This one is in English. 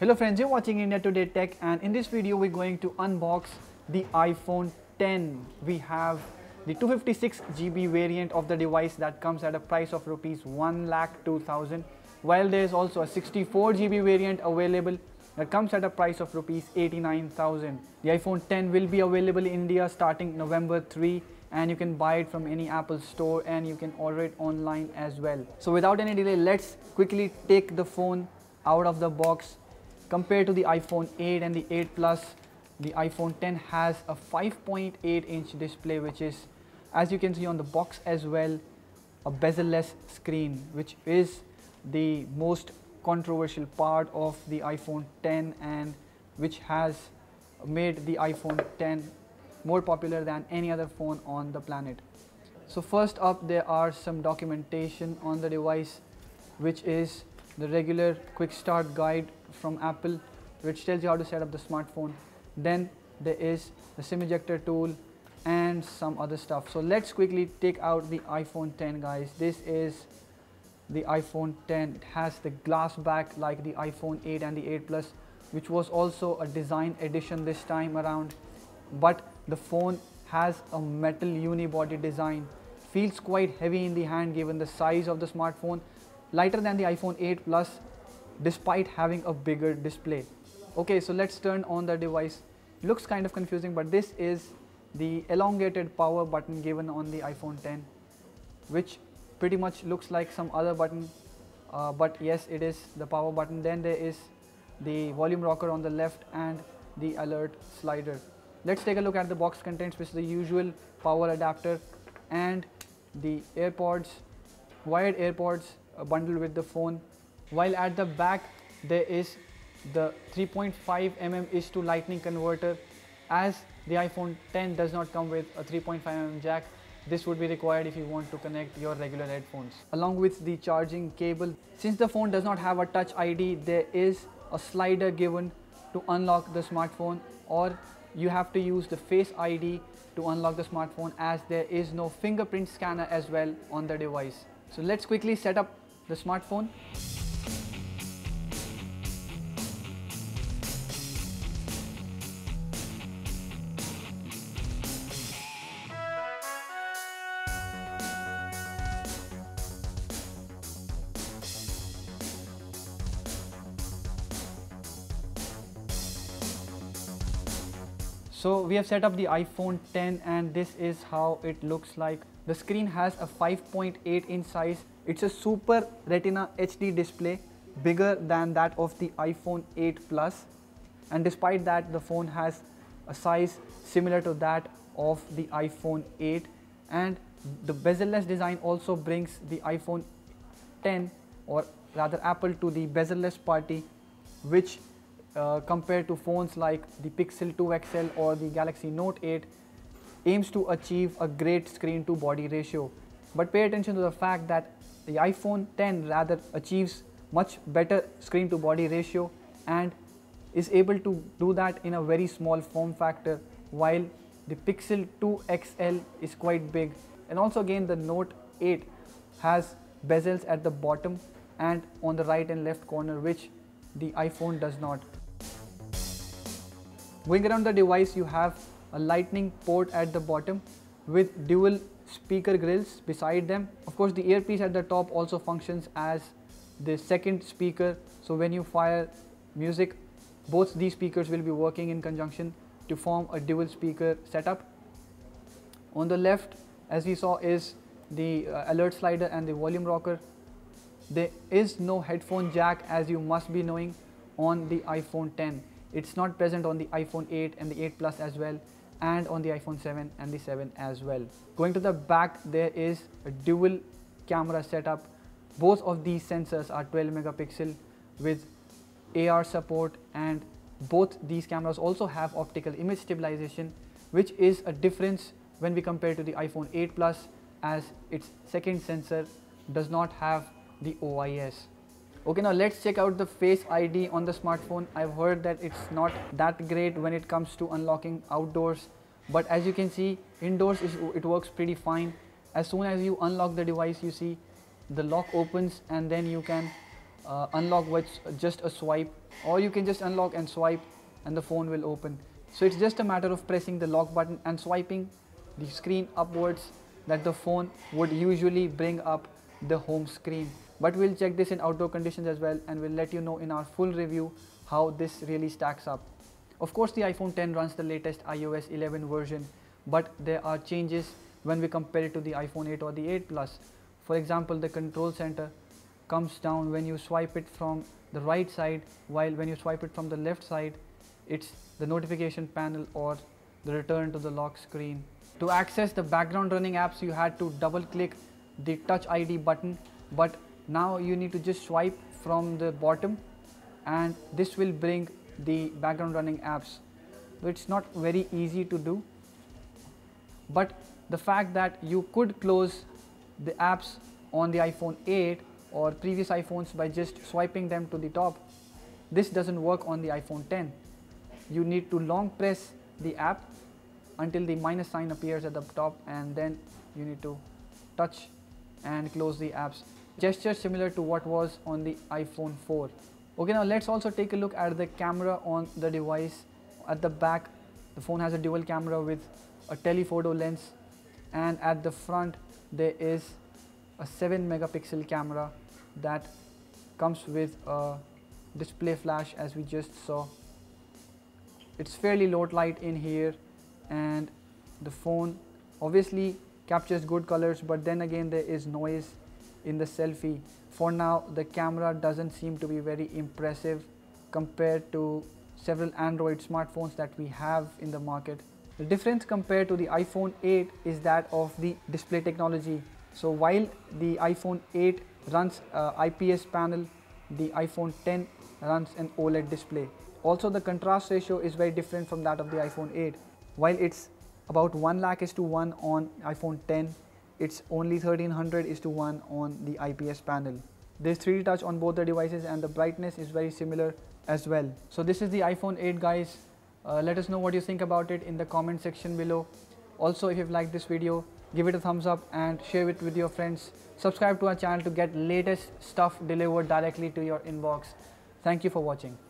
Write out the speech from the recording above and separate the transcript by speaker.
Speaker 1: Hello friends, you're watching India Today Tech, and in this video we're going to unbox the iPhone 10. We have the 256GB variant of the device that comes at a price of rupees 1,02,000, while there is also a 64GB variant available that comes at a price of rupees 89,000. The iPhone 10 will be available in India starting November 3, and you can buy it from any Apple store and you can order it online as well. So without any delay, let's quickly take the phone out of the box. Compared to the iPhone 8 and the 8 Plus, the iPhone 10 has a 5.8-inch display, which is, as you can see on the box as well, a bezel-less screen, which is the most controversial part of the iPhone 10 and which has made the iPhone 10 more popular than any other phone on the planet. So first up, there are some documentation on the device, which is the regular quick start guide from Apple, which tells you how to set up the smartphone. Then there is the SIM ejector tool and some other stuff. So let's quickly take out the iPhone 10, guys. This is the iPhone 10. It has the glass back like the iPhone 8 and the 8 Plus, which was also a design edition this time around. But the phone has a metal unibody design. Feels quite heavy in the hand given the size of the smartphone. Lighter than the iPhone 8 Plus despite having a bigger display. Okay, so let's turn on the device. Looks kind of confusing, but this is the elongated power button given on the iPhone 10, which pretty much looks like some other button, but yes, it is the power button. Then there is the volume rocker on the left and the alert slider. Let's take a look at the box contents, which is the usual power adapter and the AirPods, wired AirPods bundled with the phone, while at the back there is the 3.5mm lightning converter. As the iPhone 10 does not come with a 3.5mm jack, this would be required if you want to connect your regular headphones. Along with the charging cable, since the phone does not have a Touch ID, there is a slider given to unlock the smartphone, or you have to use the Face ID to unlock the smartphone, as there is no fingerprint scanner as well on the device. So let's quickly set up the smartphone. So we have set up the iPhone 10 and this is how it looks like. The screen has a 5.8-inch size. It's a Super Retina HD display, bigger than that of the iPhone 8 Plus, and despite that the phone has a size similar to that of the iPhone 8, and the bezel-less design also brings the iPhone 10, or rather Apple, to the bezel-less party, which compared to phones like the Pixel 2 XL or the Galaxy Note 8 aims to achieve a great screen to body ratio. But pay attention to the fact that the iPhone 10 rather achieves much better screen to body ratio and is able to do that in a very small form factor, while the Pixel 2 XL is quite big. And also again, the Note 8 has bezels at the bottom and on the right and left corner, which the iPhone does not. Going around the device, you have a lightning port at the bottom with dual speaker grills beside them. Of course, the earpiece at the top also functions as the second speaker, so when you fire music, both these speakers will be working in conjunction to form a dual speaker setup. On the left, as we saw, is the alert slider and the volume rocker. There is no headphone jack, as you must be knowing, on the iPhone 10. It's not present on the iPhone 8 and the 8 Plus as well, and on the iPhone 7 and the 7 as well. Going to the back, there is a dual camera setup. Both of these sensors are 12 megapixel with AR support, and both these cameras also have optical image stabilization, which is a difference when we compare to the iPhone 8 Plus, as its second sensor does not have the OIS. Okay, now let's check out the Face ID on the smartphone. I've heard that it's not that great when it comes to unlocking outdoors, but as you can see, indoors it works pretty fine. As soon as you unlock the device, you see the lock opens and then you can unlock with just a swipe, or you can just unlock and swipe and the phone will open. So it's just a matter of pressing the lock button and swiping the screen upwards, that the phone would usually bring up the home screen. But we'll check this in outdoor conditions as well, and we'll let you know in our full review how this really stacks up. Of course, the iPhone 10 runs the latest iOS 11 version, but there are changes when we compare it to the iPhone 8 or the 8 Plus. For example, the control center comes down when you swipe it from the right side, while when you swipe it from the left side, it's the notification panel or the return to the lock screen. To access the background running apps, you had to double click the Touch ID button, but now you need to just swipe from the bottom and this will bring the background running apps. So it's not very easy to do, but the fact that you could close the apps on the iPhone 8 or previous iPhones by just swiping them to the top, this doesn't work on the iPhone 10. You need to long press the app until the minus sign appears at the top, and then you need to touch and close the apps. Gesture similar to what was on the iPhone 4. Okay, now let's also take a look at the camera on the device. At the back, the phone has a dual camera with a telephoto lens, and at the front there is a 7 megapixel camera that comes with a display flash, as we just saw. It's fairly low light in here, and the phone obviously captures good colors, but then again there is noise in the selfie. For now, the camera doesn't seem to be very impressive compared to several Android smartphones that we have in the market. The difference compared to the iPhone 8 is that of the display technology. So while the iPhone 8 runs IPS panel, the iPhone 10 runs an OLED display. Also, the contrast ratio is very different from that of the iPhone 8. While it's about 1,00,000:1 on iPhone 10, it's only 1,300:1 on the IPS panel. There's 3D touch on both the devices, and the brightness is very similar as well. So this is the iPhone 8, guys. Let us know what you think about it in the comment section below. Also, if you've liked this video, give it a thumbs up and share it with your friends. Subscribe to our channel to get latest stuff delivered directly to your inbox. Thank you for watching.